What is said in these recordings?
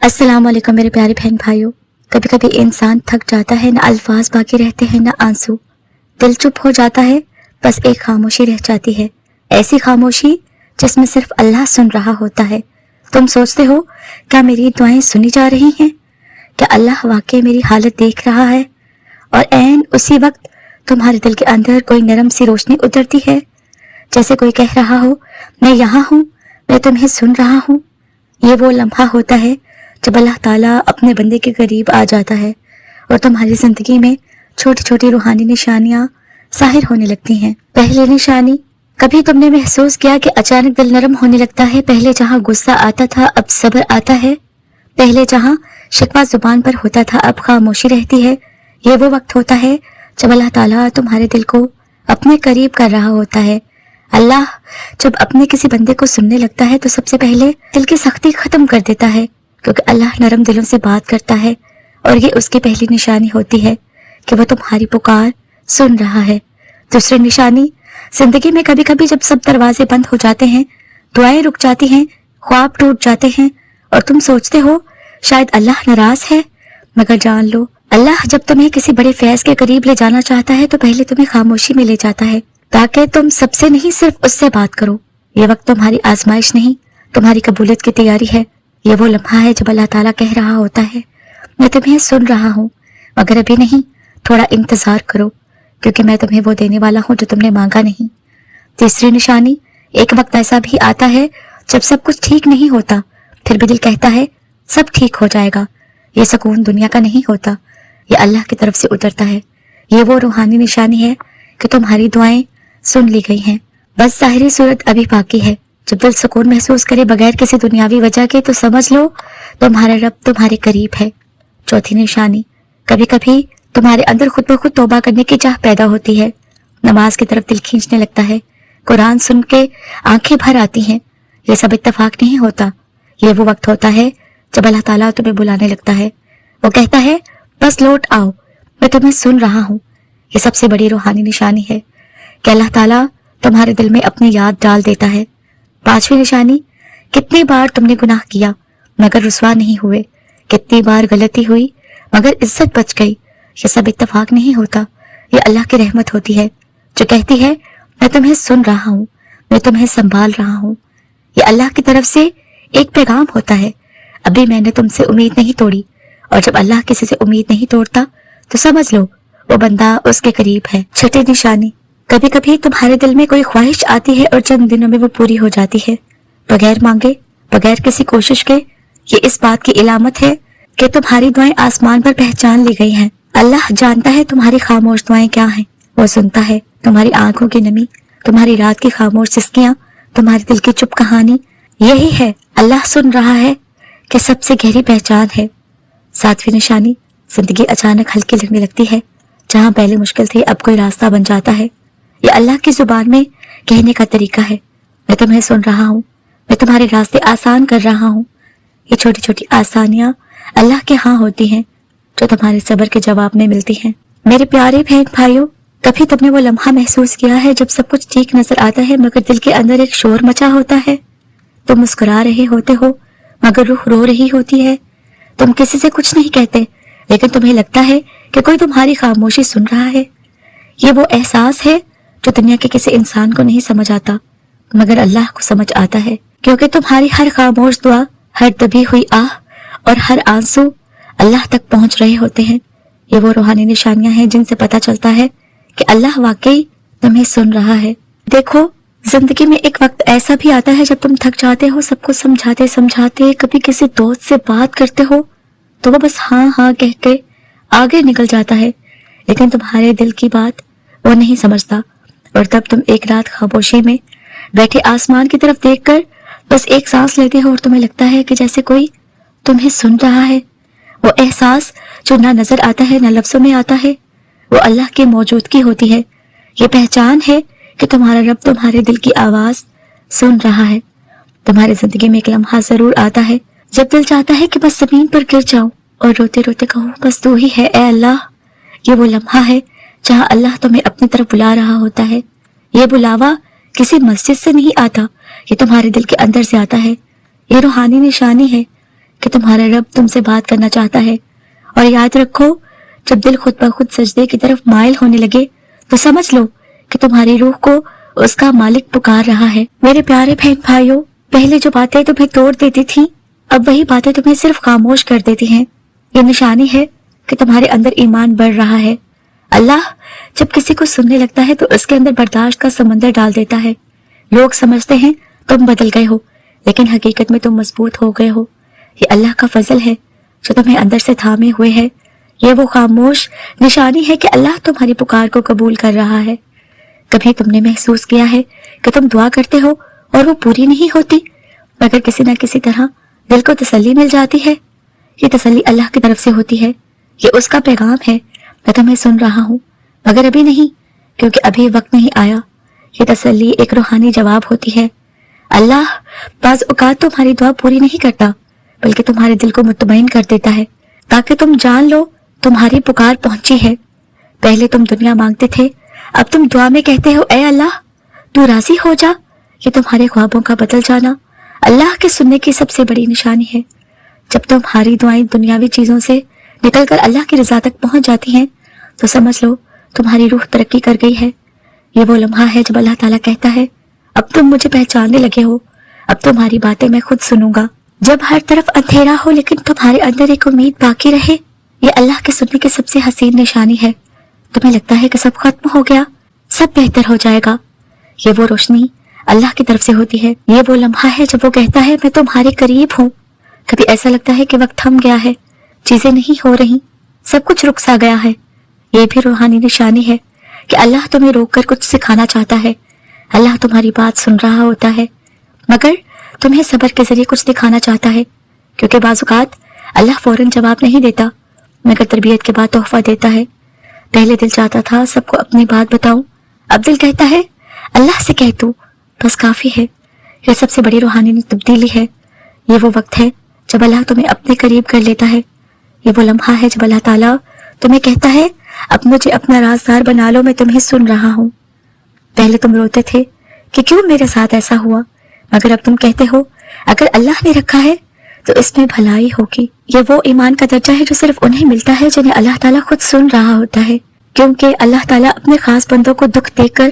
अस्सलाम वालेकुम मेरे प्यारे बहन भाइयों। कभी कभी इंसान थक जाता है, ना अल्फाज बाकी रहते हैं ना आंसू। दिल चुप हो जाता है, बस एक खामोशी रह जाती है, ऐसी खामोशी जिसमें सिर्फ अल्लाह सुन रहा होता है। तुम सोचते हो क्या मेरी दुआएं सुनी जा रही हैं? क्या अल्लाह वाकई मेरी हालत देख रहा है? और ऐन उसी वक्त तुम्हारे दिल के अंदर कोई नरम सी रोशनी उतरती है, जैसे कोई कह रहा हो, मैं यहाँ हूँ, मैं तुम्हें सुन रहा हूँ। ये वो लम्हा होता है जब अल्लाह ताला अपने बंदे के करीब आ जाता है और तुम्हारी जिंदगी में छोटी छोटी रूहानी निशानियां ज़ाहिर होने लगती हैं। पहली निशानी, कभी तुमने महसूस किया कि अचानक दिल नरम होने लगता है? पहले जहां गुस्सा आता था अब सब्र आता है, पहले जहां शिकवा जुबान पर होता था अब खामोशी रहती है। ये वो वक्त होता है जब अल्लाह ताला तुम्हारे दिल को अपने करीब कर रहा होता है। अल्लाह जब अपने किसी बंदे को सुनने लगता है तो सबसे पहले दिल की सख्ती खत्म कर देता है, क्योंकि अल्लाह नरम दिलों से बात करता है और ये उसकी पहली निशानी होती है कि वो तुम्हारी पुकार सुन रहा है। दूसरी निशानी, जिंदगी में कभी कभी जब सब दरवाजे बंद हो जाते हैं, दुआएं रुक जाती हैं, ख्वाब टूट जाते हैं और तुम सोचते हो शायद अल्लाह नाराज है, मगर जान लो अल्लाह जब तुम्हें किसी बड़े फैज के करीब ले जाना चाहता है तो पहले तुम्हें खामोशी में ले जाता है, ताकि तुम सबसे नहीं सिर्फ उससे बात करो। ये वक्त तुम्हारी आजमाइश नहीं, तुम्हारी कबूलियत की तैयारी है। ये वो लम्हा है जब अल्लाह ताला कह रहा होता है, मैं तुम्हें सुन रहा हूँ, मगर अभी नहीं, थोड़ा इंतजार करो, क्योंकि मैं तुम्हें वो देने वाला हूँ जो तुमने मांगा नहीं। तीसरी निशानी, एक वक्त ऐसा भी आता है जब सब कुछ ठीक नहीं होता, फिर भी दिल कहता है सब ठीक हो जाएगा। ये सुकून दुनिया का नहीं होता, ये अल्लाह की तरफ से उतरता है। ये वो रूहानी निशानी है कि तुम्हारी दुआएं सुन ली गई हैं, बस जाहिरी सूरत अभी बाकी है। जब दिल सुकून महसूस करे बगैर किसी दुनियावी वजह के, तो समझ लो तुम्हारा रब तुम्हारे करीब है। चौथी निशानी, कभी कभी तुम्हारे अंदर खुद ब खुद तौबा करने की चाह पैदा होती है, नमाज की तरफ दिल खींचने लगता है, कुरान सुन के आंखें भर आती हैं। ये सब इत्तेफाक नहीं होता, ये वो वक्त होता है जब अल्लाह ताला तुम्हें बुलाने लगता है। वो कहता है बस लौट आओ, मैं तुम्हें सुन रहा हूँ। ये सबसे बड़ी रूहानी निशानी है कि अल्लाह ताला तुम्हारे दिल में अपनी याद डाल देता है। पांचवी निशानी, कितनी बार तुमने गुनाह किया मगर रुसवा नहीं हुए, कितनी बार गलती हुई मगर इज्जत बच गई। ये सब इत्तेफाक नहीं होता, ये अल्लाह की रहमत होती है जो कहती है मैं तुम्हें सुन रहा हूँ, मैं तुम्हें संभाल रहा हूँ। ये अल्लाह की तरफ से एक पैगाम होता है, अभी मैंने तुमसे उम्मीद नहीं तोड़ी। और जब अल्लाह किसी से उम्मीद नहीं तोड़ता तो समझ लो वो बंदा उसके करीब है। छठी निशानी, कभी कभी तुम्हारे दिल में कोई ख्वाहिश आती है और चंद दिनों में वो पूरी हो जाती है, बगैर मांगे, बगैर किसी कोशिश के। ये इस बात की इलामत है कि तुम्हारी दुआएं आसमान पर पहचान ली गई हैं। अल्लाह जानता है तुम्हारी खामोश दुआएं क्या हैं, वो सुनता है तुम्हारी आंखों की नमी, तुम्हारी रात की खामोश सिसकियां, तुम्हारे दिल की चुप कहानी। यही है अल्लाह सुन रहा है कि सबसे गहरी पहचान है। सातवीं निशानी, जिंदगी अचानक हल्की लगने लगती है, जहां पहले मुश्किल थी अब कोई रास्ता बन जाता है। ये अल्लाह की जुबान में कहने का तरीका है, मैं तुम्हें सुन रहा हूँ, मैं तुम्हारे रास्ते आसान कर रहा हूँ। ये छोटी छोटी आसानियां अल्लाह के हाँ होती हैं जो तुम्हारे सब्र के जवाब में मिलती हैं। मेरे प्यारे बहन भाइयों, कभी तुमने वो लम्हा महसूस किया है जब सब कुछ ठीक नजर आता है मगर दिल के अंदर एक शोर मचा होता है? तुम मुस्कुरा रहे होते हो मगर रूह रो रही होती है। तुम किसी से कुछ नहीं कहते, लेकिन तुम्हें लगता है कि कोई तुम्हारी खामोशी सुन रहा है। ये वो एहसास है जो दुनिया के किसी इंसान को नहीं समझ आता, मगर अल्लाह को समझ आता है, क्योंकि तुम्हारी हर खामोश दुआ, हर दबी हुई आह और हर आंसू अल्लाह तक पहुंच रहे होते हैं। ये वो रूहानी निशानियां हैं जिनसे पता चलता है कि अल्लाह वाकई तुम्हें सुन रहा है। देखो, जिंदगी में एक वक्त ऐसा भी आता है जब तुम थक जाते हो, सबको समझाते समझाते, कभी किसी दोस्त से बात करते हो तो वो बस हाँ हाँ कह के आगे निकल जाता है, लेकिन तुम्हारे दिल की बात वो नहीं समझता। और तब तुम एक रात खामोशी में बैठे आसमान की तरफ देखकर बस एक सांस लेते हो और तुम्हें लगता है कि जैसे कोई तुम्हें सुन रहा है। वो एहसास जो ना नजर आता है ना लफ्जों में आता है, वो अल्लाह की मौजूदगी होती है। ये पहचान है कि तुम्हारा रब तुम्हारे दिल की आवाज सुन रहा है। तुम्हारी जिंदगी में एक लम्हा जरूर आता है जब दिल चाहता है कि बस जमीन पर गिर जाऊं और रोते रोते कहूं बस तू ही है ए अल्लाह। ये वो लम्हा है जहां अल्लाह तुम्हें अपनी तरफ बुला रहा होता है। ये बुलावा किसी मस्जिद से नहीं आता, ये तुम्हारे दिल के अंदर से आता है। ये रूहानी निशानी है کہ تمہارا رب تم سے بات کرنا چاہتا ہے، اور یاد رکھو جب دل خود بخود سجدے کی طرف مائل ہونے لگے تو سمجھ لو کہ تمہاری روح کو اس کا مالک پکار رہا ہے۔ میرے پیارے بہن بھائیوں، پہلے جو باتیں تمہیں توڑ دیتی تھیں اب وہی باتیں تمہیں صرف خاموش کر دیتی ہیں۔ یہ نشانی ہے کہ تمہارے اندر ایمان بڑھ رہا ہے۔ اللہ جب کسی کو سننے لگتا ہے تو اس کے اندر برداشت کا سمندر ڈال دیتا ہے۔ لوگ سمجھتے ہیں تم بدل گئے ہو، لیکن حقیقت میں تم مضبوط ہو گئے ہو۔ یہ اللہ کا فضل ہے جو تمہیں اندر سے تھامے ہوئے ہے۔ یہ وہ خاموش نشانی ہے کہ اللہ تمہاری پکار کو قبول کر رہا ہے۔ کبھی تم نے محسوس کیا ہے کہ تم دعا کرتے ہو اور وہ پوری نہیں ہوتی، مگر کسی نہ کسی طرح دل کو تسلی مل جاتی ہے؟ یہ تسلی اللہ کی طرف سے ہوتی ہے۔ یہ اس کا پیغام ہے، میں تمہیں سن رہا ہوں مگر ابھی نہیں، کیونکہ ابھی وقت نہیں آیا۔ یہ تسلی ایک روحانی جواب ہوتی ہے۔ اللہ بعض اوقات تمہاری دعا پوری نہیں کرتا، بلکہ تمہارے دل کو مطمئن کر دیتا ہے تاکہ تم جان لو تمہاری پکار پہنچی ہے۔ پہلے تم دنیا مانگتے تھے، اب تم دعا میں کہتے ہو اے اللہ تو راضی ہو جا۔ یہ تمہارے خوابوں کا بدل جانا اللہ کے سننے کی سب سے بڑی نشانی ہے۔ جب تمہاری دعائیں دنیاوی چیزوں سے نکل کر اللہ کی رضا تک پہنچ جاتی ہیں تو سمجھ لو تمہاری روح ترقی کر گئی ہے۔ یہ وہ لمحہ ہے جب اللہ تعالیٰ کہتا ہے اب تم مجھے پہچاننے لگے ہو، اب تمہاری باتیں میں خود سنوں گا۔ جب ہر طرف اندھیرا ہو لیکن تمہارے اندر ایک امید باقی رہے، یہ اللہ کے سننے کی سب سے حسین نشانی ہے۔ تمہیں لگتا ہے کہ سب ختم ہو گیا، سب بہتر ہو جائے گا، یہ وہ روشنی اللہ کی طرف سے ہوتی ہے۔ یہ وہ لمحہ ہے جب وہ کہتا ہے میں تمہارے قریب ہوں۔ کبھی ایسا لگتا ہے کہ وقت تھم گیا ہے، چیزیں نہیں ہو رہی، سب کچھ رک سا گیا ہے۔ یہ بھی روحانی نشانی ہے کہ اللہ تمہیں روک کر کچھ سکھانا چاہتا ہے۔ اللہ تمہاری بات سن رہا ہوتا ہے مگر تمہیں صبر کے ذریعے کچھ دکھانا چاہتا ہے، کیونکہ بعض اوقات اللہ فوراً جواب نہیں دیتا مگر تربیت کے بعد تحفہ دیتا ہے۔ پہلے دل چاہتا تھا سب کو اپنی بات بتاؤں، اب دل کہتا ہے اللہ سے کہہ تو بس کافی ہے۔ یہ سب سے بڑی روحانی تبدیلی ہے۔ یہ وہ وقت ہے جب اللہ تمہیں اپنے قریب کر لیتا ہے۔ یہ وہ لمحہ ہے جب اللہ تعالیٰ تمہیں کہتا ہے اب مجھے اپنا رازدار بنا لو، میں تمہیں سن رہا ہوں۔ پہلے تم روتے تھے کہ کیوں میرے ساتھ ایسا ہوا، مگر اب تم کہتے ہو اگر اللہ نے رکھا ہے تو اس میں بھلائی ہوگی۔ یہ وہ ایمان کا درجہ ہے جو صرف انہیں ملتا ہے جنہیں اللہ تعالیٰ خود سن رہا ہوتا ہے، کیونکہ اللہ تعالیٰ اپنے خاص بندوں کو دکھ دے کر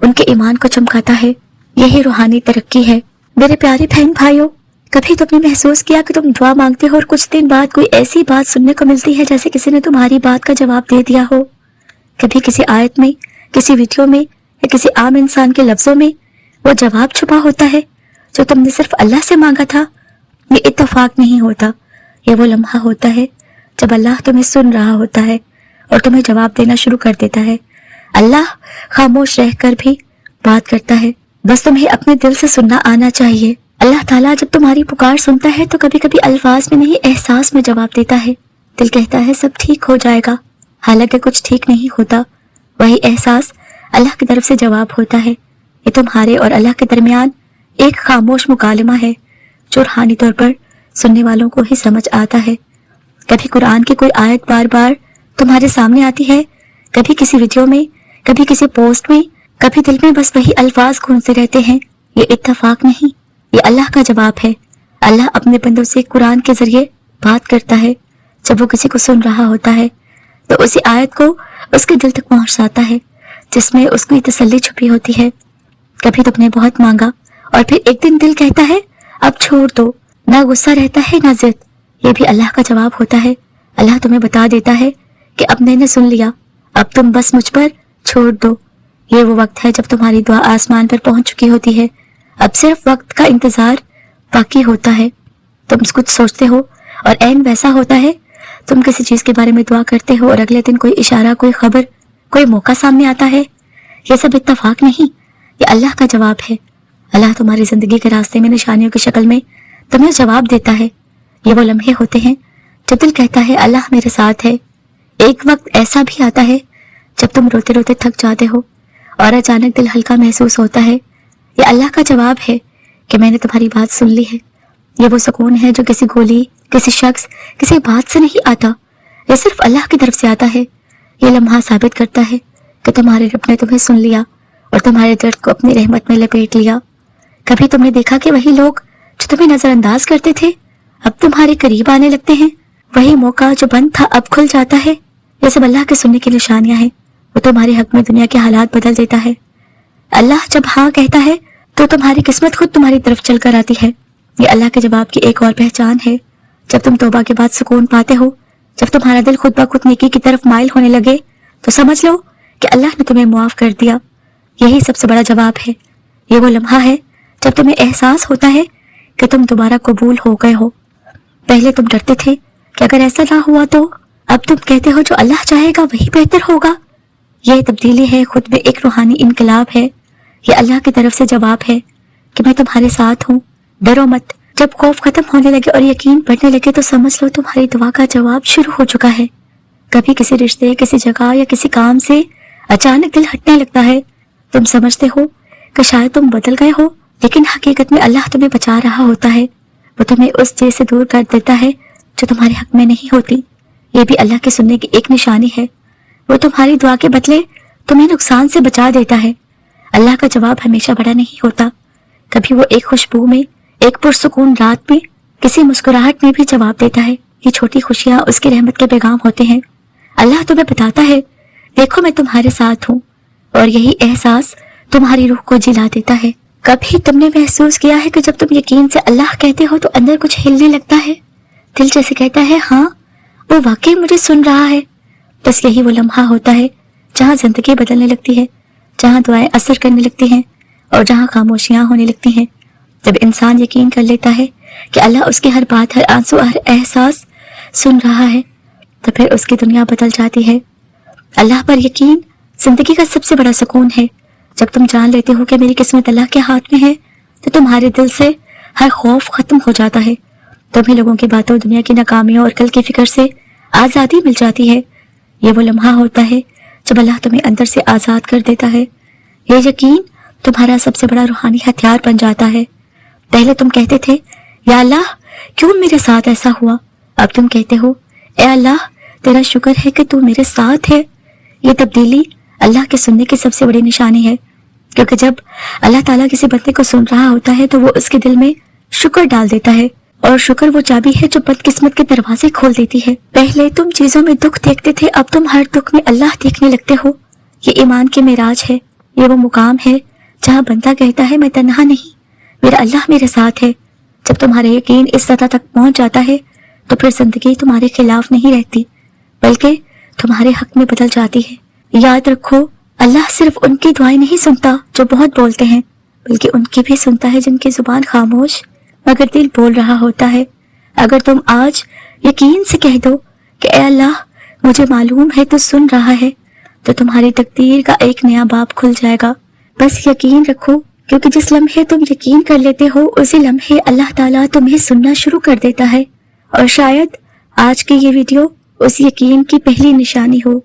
ان کے ایمان کو چمکاتا ہے۔ یہی روحانی ترقی ہے۔ میرے پیارے بہن بھائیوں، کبھی تم نے محسوس کیا کہ تم دعا مانگتے ہو اور کچھ دن بعد کوئی ایسی بات سننے کو ملتی ہے جیسے کسی نے تمہاری بات کا جواب دے دیا ہو؟ کبھی کسی آیت میں، کسی ویڈیو میں یا کسی عام انسان کے لفظوں میں وہ جواب چھپا ہوتا ہے جو تم نے صرف اللہ سے مانگا تھا۔ یہ اتفاق نہیں ہوتا، یہ وہ لمحہ ہوتا ہے جب اللہ تمہیں سن رہا ہوتا ہے اور تمہیں جواب دینا شروع کر دیتا ہے۔ اللہ خاموش رہ کر بھی بات کرتا ہے، بس تمہیں اپنے دل سے سننا آنا چاہیے۔ اللہ تعالیٰ جب تمہاری پکار سنتا ہے تو کبھی کبھی الفاظ میں نہیں احساس میں جواب دیتا ہے۔ دل کہتا ہے سب ٹھیک ہو جائے گا، حالانکہ کچھ ٹھیک نہیں ہوتا۔ وہی احساس اللہ کی طرف سے جواب ہوتا ہے۔ یہ تمہارے اور اللہ کے درمیان ایک خاموش مکالمہ ہے جو روحانی طور پر سننے والوں کو ہی سمجھ آتا ہے۔ کبھی قرآن کی کوئی آیت بار بار تمہارے سامنے آتی ہے، کبھی کسی ویڈیو میں، کبھی کسی پوسٹ میں، کبھی دل میں بس وہی الفاظ گونجتے رہتے ہیں۔ یہ اتفاق نہیں، یہ اللہ کا جواب ہے۔ اللہ اپنے بندوں سے قرآن کے ذریعے بات کرتا ہے۔ جب وہ کسی کو سن رہا ہوتا ہے تو اسی آیت کو اس کے دل تک پہنچاتا ہے جس میں اس کی تسلی چھپی ہوتی ہے۔ کبھی تم نے بہت مانگا اور پھر ایک دن دل کہتا ہے اب چھوڑ دو، نہ غصہ رہتا ہے نہ ضد۔ یہ بھی اللہ کا جواب ہوتا ہے۔ اللہ تمہیں بتا دیتا ہے کہ اب میں نے سن لیا، اب تم بس مجھ پر چھوڑ دو۔ یہ وہ وقت ہے جب تمہاری دعا آسمان پر پہنچ چکی ہوتی ہے، اب صرف وقت کا انتظار باقی ہوتا ہے۔ تم کچھ سوچتے ہو اور عین ویسا ہوتا ہے، تم کسی چیز کے بارے میں دعا کرتے ہو اور اگلے دن کوئی اشارہ، کوئی خبر، کوئی موقع سامنے آتا ہے۔ یہ سب اتفاق نہیں، یہ اللہ کا جواب ہے۔ اللہ تمہاری زندگی کے راستے میں نشانیوں کی شکل میں تمہیں جواب دیتا ہے۔ یہ وہ لمحے ہوتے ہیں جب دل کہتا ہے اللہ میرے ساتھ ہے۔ ایک وقت ایسا بھی آتا ہے جب تم روتے روتے تھک جاتے ہو اور اچانک دل ہلکا محسوس ہوتا ہے۔ یہ اللہ کا جواب ہے کہ میں نے تمہاری بات سن لی ہے۔ یہ وہ سکون ہے جو کسی گولی، کسی شخص، کسی بات سے نہیں آتا، یہ صرف اللہ کی طرف سے آتا ہے۔ یہ لمحہ ثابت کرتا ہے کہ تمہارے رب نے تمہیں سن لیا اور تمہارے درد کو اپنی رحمت میں لپیٹ لیا۔ کبھی تم نے دیکھا کہ وہی لوگ جو تمہیں نظر انداز کرتے تھے अब तुम्हारे करीब आने लगते हैं। वही मौका जो बंद था अब खुल जाता है। ये सब अल्लाह के सुनने की निशानियां हैं। वो तुम्हारे हक में दुनिया के हालात बदल देता है। अल्लाह जब हाँ कहता है तो तुम्हारी किस्मत खुद तुम्हारी तरफ चल कर आती है। ये अल्लाह के जवाब की एक और पहचान है। जब तुम तौबा के बाद सुकून पाते हो, जब तुम्हारा दिल खुद ब खुद नेकी की तरफ माइल होने लगे, तो समझ लो कि अल्लाह ने तुम्हें मुआफ कर दिया। यही सबसे बड़ा जवाब है। ये वो लम्हा है जब तुम्हें एहसास होता है कि तुम दोबारा कबूल हो गए हो। पहले तुम डरते थे कि अगर ऐसा ना हुआ तो, अब तुम कहते हो जो अल्लाह चाहेगा वही बेहतर होगा। यह तब्दीली है, खुद में एक रूहानी इनकलाब है। ये अल्लाह की तरफ से जवाब है कि मैं तुम्हारे साथ हूँ, डरो मत। जब खौफ खत्म होने लगे और यकीन बढ़ने लगे तो समझ लो तुम्हारी दुआ का जवाब शुरू हो चुका है। कभी किसी रिश्ते, किसी जगह या किसी काम से अचानक दिल हटने लगता है। तुम समझते हो कि शायद तुम बदल गए हो, लेकिन हकीकत में अल्लाह तुम्हें बचा रहा होता है। वो तुम्हें उस चीज से दूर कर देता है जो तुम्हारे हक में नहीं होती। ये भी अल्लाह के सुनने की एक निशानी है। वो तुम्हारी दुआ के बदले तुम्हें नुकसान से बचा देता है। अल्लाह का जवाब हमेशा बड़ा नहीं होता। कभी वो एक खुशबू में, एक पुरसुकून रात में, किसी मुस्कुराहट में भी जवाब देता है। ये छोटी खुशियां उसकी रहमत के पैगाम होते हैं। अल्लाह तुम्हें बताता है देखो मैं तुम्हारे साथ हूँ, और यही एहसास तुम्हारी रूह को जिला देता है। कभी तुमने महसूस किया है कि जब तुम यकीन से अल्लाह कहते हो तो अंदर कुछ हिलने लगता है, दिल जैसे कहता है हाँ वो वाकई मुझे सुन रहा है। बस यही वो लम्हा होता है जहाँ जिंदगी बदलने लगती है, जहाँ दुआएं असर करने लगती हैं और जहाँ खामोशियां होने लगती हैं। जब इंसान यकीन कर लेता है कि अल्लाह उसकी हर बात, हर आंसू, हर एहसास सुन रहा है, तो फिर उसकी दुनिया बदल जाती है। अल्लाह पर यकीन जिंदगी का सबसे बड़ा सुकून है। जब तुम जान लेते हो कि मेरी किस्मत अल्लाह के हाथ में है, तो तुम्हारे दिल से हर खौफ खत्म हो जाता है। तुम्हें लोगों की बातों, दुनिया की नाकामियों और कल की फिक्र से आज़ादी मिल जाती है। ये वो लम्हा होता है जब अल्लाह तुम्हें अंदर से आज़ाद कर देता है। ये यकीन तुम्हारा सबसे बड़ा रूहानी हथियार बन जाता है। पहले तुम कहते थे या अल्लाह क्यों मेरे साथ ऐसा हुआ, अब तुम कहते हो ए अल्लाह तेरा शुक्र है कि तू मेरे साथ है। ये तब्दीली अल्लाह के सुनने की सबसे बड़ी निशानी है, क्योंकि जब अल्लाह ताला किसी बंदे को सुन रहा होता है तो वो उसके दिल में शुक्र डाल देता है, और शुक्र वो चाबी है जो बदकिस्मत के दरवाजे खोल देती है। पहले तुम चीजों में दुख देखते थे, अब तुम हर दुख में अल्लाह देखने लगते हो। ये ईमान के मेराज है। ये वो मुकाम है जहाँ बंदा कहता है मैं तन्हा नहीं, मेरा अल्लाह मेरे साथ है। जब तुम्हारा यकीन इस सतह तक पहुंच जाता है तो फिर जिंदगी तुम्हारे खिलाफ नहीं रहती, बल्कि तुम्हारे हक में बदल जाती है। याद रखो अल्लाह सिर्फ उनकी दुआएं नहीं सुनता जो बहुत बोलते हैं, बल्कि उनकी भी सुनता है जिनकी जुबान खामोश मगर दिल बोल रहा होता है। अगर तुम आज यकीन से कह दो कि ए अल्लाह मुझे मालूम है तू सुन रहा है, तो तुम्हारी तकदीर का एक नया बाब खुल जाएगा। बस यकीन रखो, क्योंकि जिस लम्हे तुम यकीन कर लेते हो उसी लम्हे अल्लाह ताला तुम्हें सुनना शुरू कर देता है। और शायद आज की ये वीडियो उस यकीन की पहली निशानी हो।